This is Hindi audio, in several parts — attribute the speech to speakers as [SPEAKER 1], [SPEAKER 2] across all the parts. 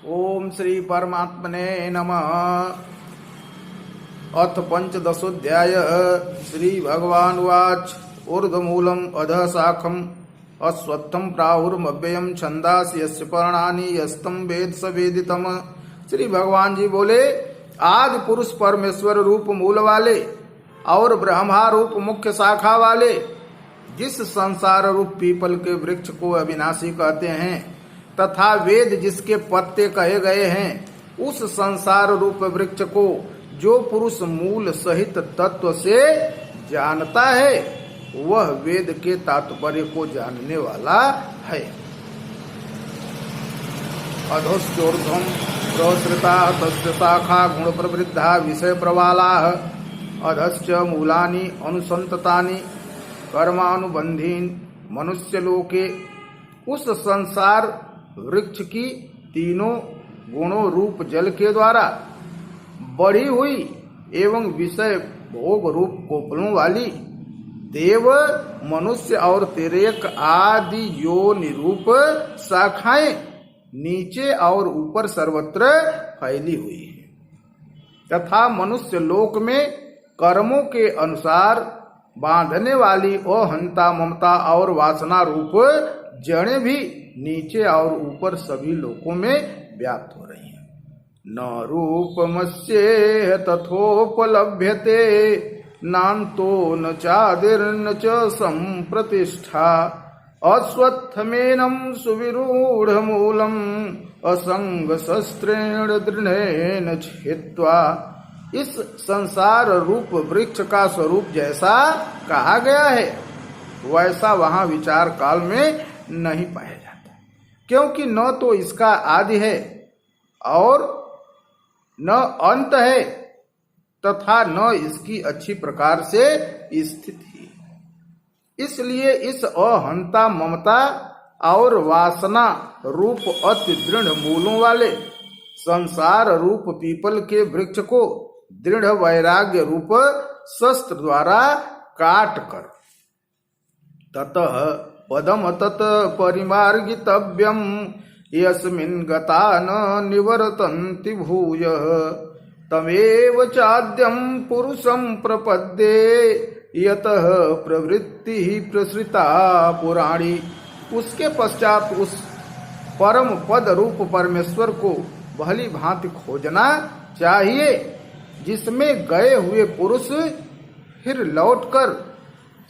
[SPEAKER 1] ओम श्री परमात्मने नमः। अथ पंचदशोऽध्याय। श्री भगवानुवाच ऊर्ध्वमूलम् अधः शाखम् अश्वत्थम् प्राहुर्मव्ययम् छन्दांसि यस्य पर्णानि यस्तं वेद स वेदितम्। श्री भगवान जी बोले, आदि पुरुष परमेश्वर रूप मूल वाले और ब्रह्मा रूप मुख्य शाखा वाले जिस संसार रूप पीपल के वृक्ष को अविनाशी कहते हैं तथा वेद जिसके पत्ते कहे गए हैं, उस संसार रूप वृक्ष को जो पुरुष मूल सहित तत्व से जानता है वह वेद के तात्पर्य को जानने वाला है। अधोश्चोर्ध्वं प्रसृता तस्य शाखा गुण प्रवृद्धा विषय प्रवाला अधश्च मूलानि अनुसंततानि कर्मानुबंधीन मनुष्य लोके। उस संसार वृक्ष की तीनों गुणों रूप जल के द्वारा बढ़ी हुई एवं विषय भोग रूप कोपलों वाली देव मनुष्य और तिर्यक आदि योनि रूप शाखाएं नीचे और ऊपर सर्वत्र फैली हुई है तथा मनुष्य लोक में कर्मों के अनुसार बांधने वाली अहंता ममता और वासना रूप जड़ें भी नीचे और ऊपर सभी लोकों में व्याप्त हो रही हैं। न रूपमस्येह तथोपलभ्यते नान्तो न चादिर्न च संप्रतिष्ठा अश्वत्थमेनं सुविरूढ़मूलम् असंग शस्त्रेण दृढ़ेन छित्त्वा। इस संसार रूप वृक्ष का स्वरूप जैसा कहा गया है वैसा वहां विचार काल में नहीं पाया जाता, क्योंकि न तो इसका आदि है और न अंत है तथा न इसकी अच्छी प्रकार से स्थिति है। इसलिए इस अहंता ममता और वासना रूप अति दृढ़ मूलों वाले संसार रूप पीपल के वृक्ष को दृढ़ वैराग्य रूप शस्त्र द्वारा काट कर ततः पदम तत परिमार्गितव्यम यस्मिन् गता न निवर्तन्ति भूयः तमेव चाद्यं पुरुषं प्रपद्ये यतः प्रवृत्ति प्रसृता पुराणी। उसके पश्चात उस परम पद रूप परमेश्वर को भली भांति खोजना चाहिए जिसमें गए हुए पुरुष फिर लौटकर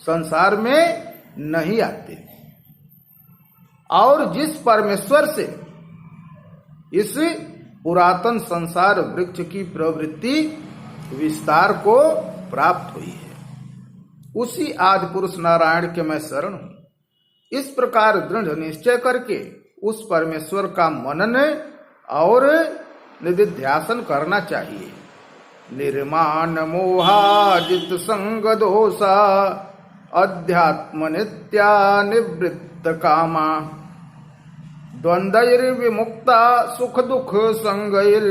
[SPEAKER 1] संसार में नहीं आते और जिस परमेश्वर से इस पुरातन संसार वृक्ष की प्रवृत्ति विस्तार को प्राप्त हुई है, उसी आदि पुरुष नारायण के मैं शरण हूं। इस प्रकार दृढ़ निश्चय करके उस परमेश्वर का मनन और निधिध्यासन करना चाहिए। निर्माण मोहाजित संग दोषा अध्यात्म नित्या निवृत्त कामा द्वंद्वैर् विमुक्ता सुख दुख संगैर्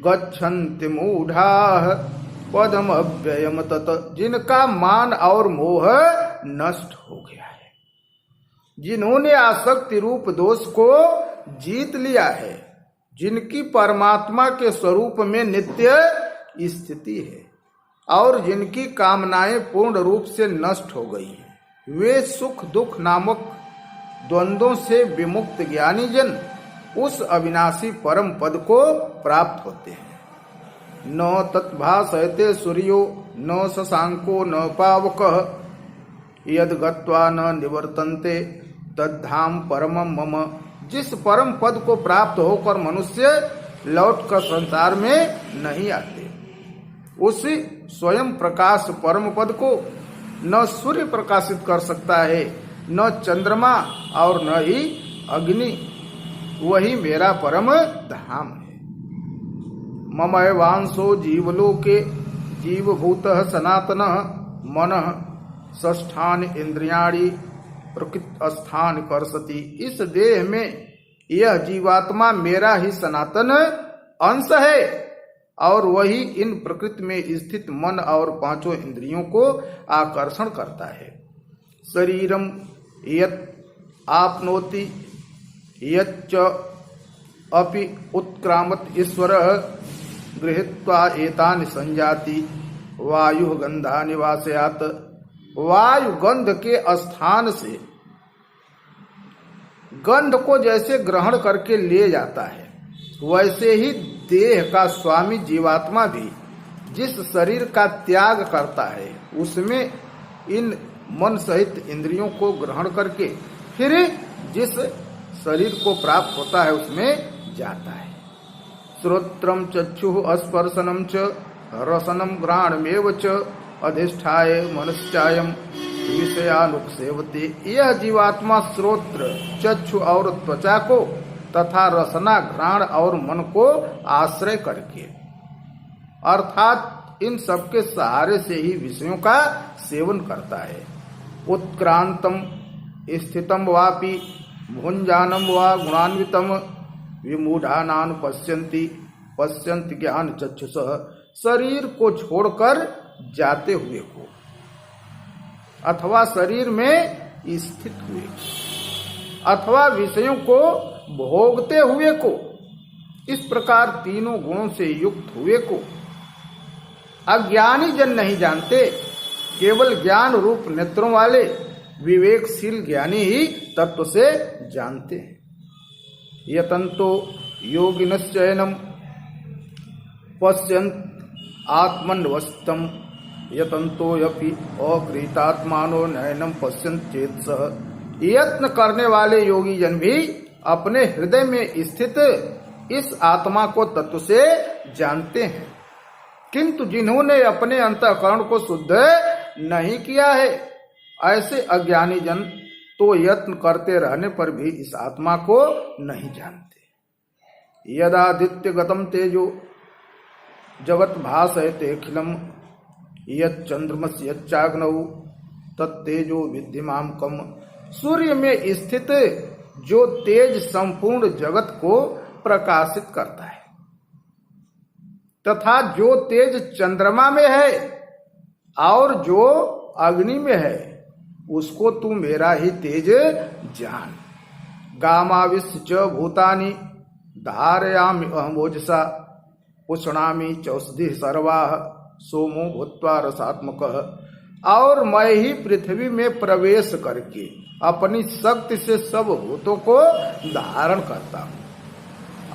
[SPEAKER 1] गच्छन्ति मूढ़ाः पदम अव्ययम तत। जिनका मान और मोह नष्ट हो गया है, जिन्होंने आसक्ति रूप दोष को जीत लिया है, जिनकी परमात्मा के स्वरूप में नित्य स्थिति है और जिनकी कामनाएं पूर्ण रूप से नष्ट हो गई हैं, वे सुख दुख नामक द्वंद्वों से विमुक्त ज्ञानी जन उस अविनाशी परम पद को प्राप्त होते हैं। न तद्भासयते सूर्यो न शशांको न पावकः यद गत्वा न निवर्तन्ते तद्धाम परमं मम। जिस परम पद को प्राप्त होकर मनुष्य लौटकर संसार में नहीं आते, उसी स्वयं प्रकाश परम पद को न सूर्य प्रकाशित कर सकता है, न चंद्रमा और न ही अग्नि। वही मेरा परम धाम है। ममय वांसो जीवलोके जीवभूतः सनातनः मनः षष्ठान इंद्रियाणि प्रकृत स्थान कर्षति। इस देह में यह जीवात्मा मेरा ही सनातन अंश है और वही इन प्रकृति में स्थित मन और पांचों इंद्रियों को आकर्षण करता है। शरीरम यत् आपनोति यच्च अपि उत्क्रामत ईश्वर गृहीत्वा एतानि संजाति वायु गंधा निवासयात। वायु गंध के स्थान से गंध को जैसे ग्रहण करके ले जाता है, वैसे ही देह का स्वामी जीवात्मा भी जिस शरीर का त्याग करता है उसमें इन मन सहित इंद्रियों को ग्रहण करके फिर जिस शरीर को प्राप्त होता है उसमें जाता है। श्रोत्रम चक्षुः स्पर्शनम च रसनम घ्राणमेव च अधिष्ठाय मनश्चायम विषयानुपसेवते। यह जीवात्मा श्रोत्र चक्षु और त्वचा को तथा रसना घ्राण और मन को आश्रय करके अर्थात इन सबके सहारे से ही विषयों का सेवन करता है। उत्क्रांतम स्थितम वापि भुंजानम वा गुणान्वितम विमूढ़ानान पश्यन्ति ज्ञान चक्षुषः। शरीर को छोड़कर जाते हुए को अथवा शरीर में स्थित हुए अथवा विषयों को भोगते हुए को, इस प्रकार तीनों गुणों से युक्त हुए को अज्ञानी जन नहीं जानते। केवल ज्ञान रूप नेत्रों वाले विवेकशील ज्ञानी ही तत्व से जानते हैं। यतन्तो योगिनश्चैनम पश्यन्त आत्मन्वस्तम यतन्तो यपि अकृतात्मानो नयनम पश्यन्त चेतसः। यत्न करने वाले योगी जन भी अपने हृदय में स्थित इस आत्मा को तत्व से जानते हैं, किंतु जिन्होंने अपने अंतःकरण को शुद्ध नहीं किया है ऐसे अज्ञानी जन तो यत्न करते रहने पर भी इस आत्मा को नहीं जानते। यदादित्य गतम तेजो जगत भासयते अखिलम यच्चंद्रमस यच्चाग्नौ तत्तेजो विद्यमाम कम। सूर्य में स्थित जो तेज संपूर्ण जगत को प्रकाशित करता है तथा जो तेज चंद्रमा में है और जो अग्नि में है उसको तू मेरा ही तेज जान। गामाविश्य च भूतानि धारयामि अहमोजसा उष्णामि चौषधि सर्वाः सोमो भूत्वा रसात्मकः। और मैं ही पृथ्वी में प्रवेश करके अपनी शक्ति से सब भूतों को धारण करता हूँ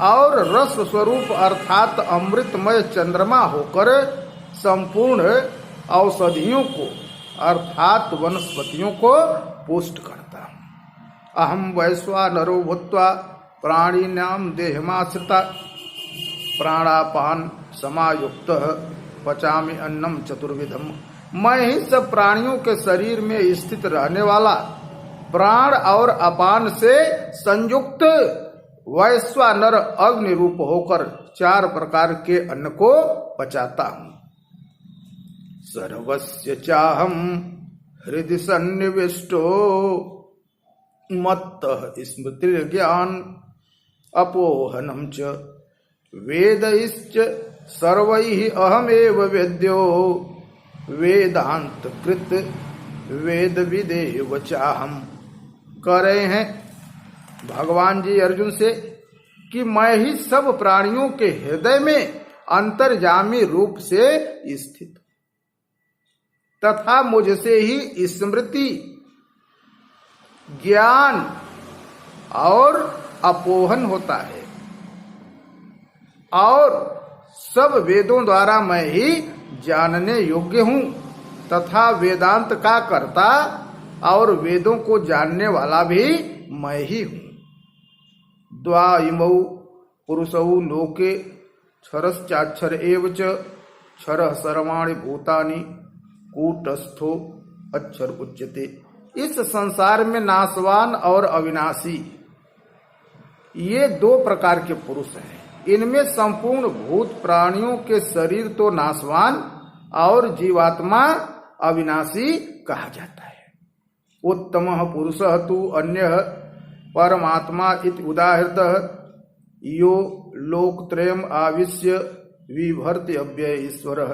[SPEAKER 1] और रस स्वरूप अर्थात अमृतमय चंद्रमा होकर संपूर्ण औषधियों को अर्थात वनस्पतियों को पुष्ट करता हूँ। अहम वैश्वानरो भूत्वा प्राणिनां देहमाश्रिता प्राणापान समायुक्त पचामि अन्नम चतुर्विधम। मैं ही सब प्राणियों के शरीर में स्थित रहने वाला प्राण और अपान से संयुक्त वैश्वानर अग्नि रूप होकर 4 प्रकार के अन्न को पचाता हूँ। सर्वस्य चाहम हृदि सन्निविष्टो मत्तः स्मृतिर्ज्ञान अपोहनम च वेदैश्च सर्वैः अहमेव वेद्यो वेदांत कृत वेद विदेव चाहम। कह रहे हैं भगवान जी अर्जुन से कि मैं ही सब प्राणियों के हृदय में अंतर्यामी रूप से स्थित तथा मुझसे ही स्मृति ज्ञान और अपोहन होता है और सब वेदों द्वारा मैं ही जानने योग्य हूँ तथा वेदांत का कर्ता और वेदों को जानने वाला भी मैं ही हूँ। द्वा इमौ पुरुषौ लोके क्षरश्चाक्षर एव च क्षरः सर्वाणि भूतानि कूटस्थो अक्षर उच्यते। इस संसार में नाशवान और अविनाशी ये 2 प्रकार के पुरुष हैं। इनमें संपूर्ण भूत प्राणियों के शरीर तो नाशवान और जीवात्मा अविनाशी कहा जाता है। उत्तमः पुरुषः तु अन्यः परमात्मा इति उदाहृतः यो लोकत्रयम् आविश्य विभर्ति अव्यय ईश्वरः।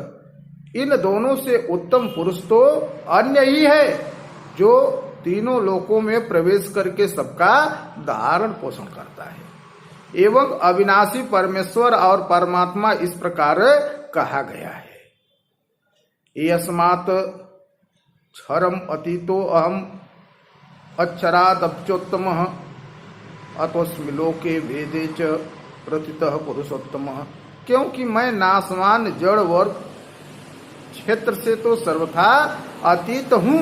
[SPEAKER 1] इन दोनों से उत्तम पुरुष तो अन्य ही है जो तीनों लोकों में प्रवेश करके सबका धारण पोषण करता है। एवं अविनाशी परमेश्वर और परमात्मा इस प्रकार कहा गया है। यस्मात् क्षरम अतीतो अहम अक्षरादप्योत्तमः अतोस्मि लोके वेदे च प्रतितः पुरुषोत्तमः। क्योंकि मैं नाशवान जड़ वर्ग क्षेत्र से तो सर्वथा अतीत हूँ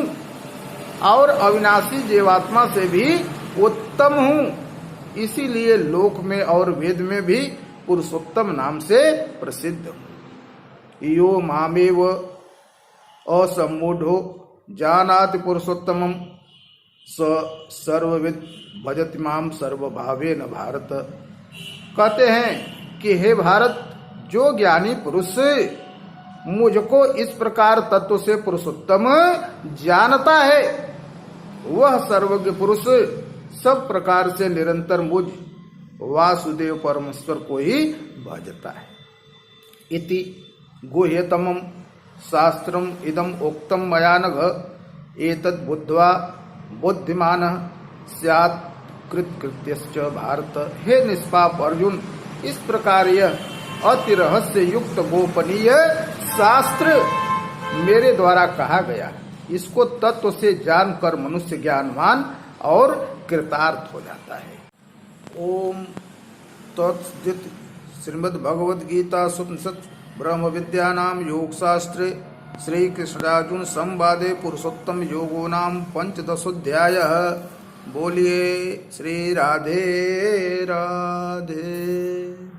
[SPEAKER 1] और अविनाशी जीवात्मा से भी उत्तम हूँ, इसीलिए लोक में और वेद में भी पुरुषोत्तम नाम से प्रसिद्ध हूँ। यो मामेव असम्मूढ़ो जानाति पुरुषोत्तमं स सर्वविद भजति माम सर्वभावेन भारत। कहते हैं कि हे भारत, जो ज्ञानी पुरुष मुझको इस प्रकार तत्व से पुरुषोत्तम जानता है, वह सर्वज्ञ पुरुष सब प्रकार से निरंतर मुझ वासुदेव परमेश्वर को ही भजता है। इति गुह्यतमं शास्त्रम इदम उक्तम मया नघ एतद् बुद्ध्वा बुद्धिमानः स्यात् कृतकृत्यश्च भारत। हे निष्पाप अर्जुन, इस प्रकार यह अति रहस्य युक्त गोपनीय शास्त्र मेरे द्वारा कहा गया, इसको तत्व से जानकर मनुष्य ज्ञानवान और कृतार्थ हो जाता है। ओम तत्सदित। श्रीमद् भगवद गीता उपनिषत् ब्रह्म विद्यानाम योग शास्त्रे श्री कृष्णार्जुन संवादे पुरुषोत्तम योगो नाम पंचदशोऽध्यायः। बोलिए श्री राधे राधे।